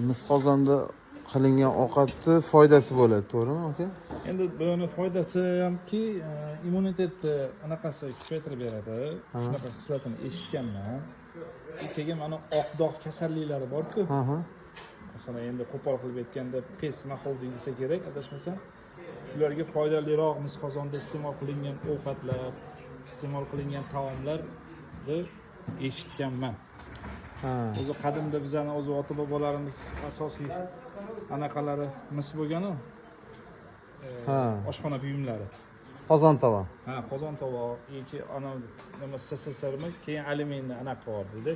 Mis qozonda qilingan ovqatni foydasi bo'ladi, to'g'rimi aka? Endi buni foydasi hamki immunitetni anaqasi kuchaytirib beradi. Shunaqa xislatini eshitganman. Keyin mana oq dog' kasalliklari bor-ku. Masalan, endi qo'pol qilib aytganda pes mahol deyilsa kerak, adashmasam. Shularga foydaliroq mis qozonda iste'mol qilingan ovqatlar, iste'mol qilingan taomlarni eshitganman. O'zi qadimda bizani o'zi ota bobolarimiz asosiy anaqalari mis bo'lgan-ku. Oshxona buyumlari. Qozon tovoq. Qozon tovoq yoki ana nima SSSRmi, keyin alyuminni anaqa bor dedi.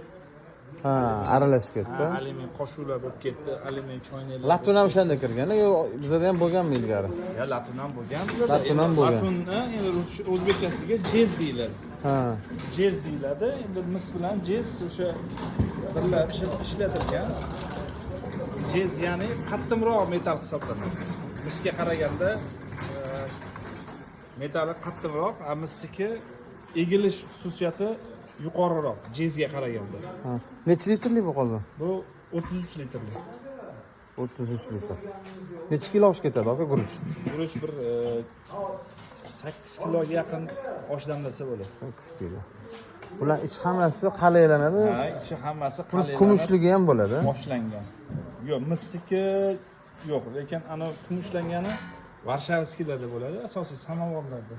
Aralashib ketdi. Alyumin qoshuqlar bo'lib ketdi, alyumin choynaklar. Latun ham o'shanda kirgan. Yo, bizda ham bo'lganmi ilgari? Ya, latun ham bo'lgan. Latun ham bo'lgan. Latunni endi o'zbekchasiga jez deyiladi. Jez deyiladi. Endi mis bilan jez o'sha birlashib ishlatilgan. Jez ya'ni qattimroq metal hisoblanadi. Misga qaraganda metali qattimroq, misniki egilish xususiyati yuqoriroq jezga qaraganda. Necha litrli bu qozon? Bu 33 litrli. 33 litr. Necha kilo osh ketadi aka guruch? Guruch bir 8 kiloga yaqin osh damlasa bo'ladi. 8 kilo. Bular ichi hammasi qalaylanadi. Ichi hammasi qalaylanadi. Kumushligi ham bo'ladi. Boshlangan. Yo'q, misniki yo'q, lekin ana kumushlangani Varshavskilarda bo'ladi, asosiy samovarlarda.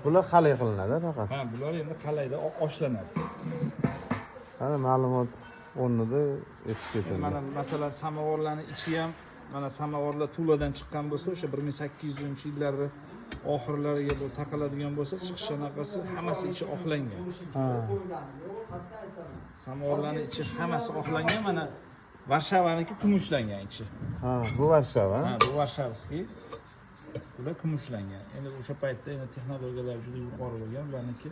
Bular qalay qilinadi faqat. Bular endi qalayda oshlanadi. Ma'lumot o'rnida yetib ketadi. Mana masalan samovarlarning ichi ham, mana samovarlar Tuladan chiqqan bo'lsa, o'sha 1800-yillarning oxirlariga bu taqaladigan bo'lsa, chiqish anaqasi hammasi ichi oqlangan. Samovarlarning ichi hammasi oqlangan, mana Varshavaniki kumushlangan ichi. Bu Varshava. Bu Varshavskiy. Bular kumushlangan. Endi o'sha paytda endi texnologiyalar juda yuqori bo'lgan, ularniki.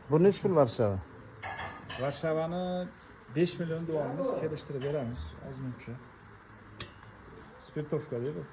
Bu necha pul Varshava? Varshavani 5 million dollarimiz kelishtirib beramiz, ozmuncha. Spirtovka deydi.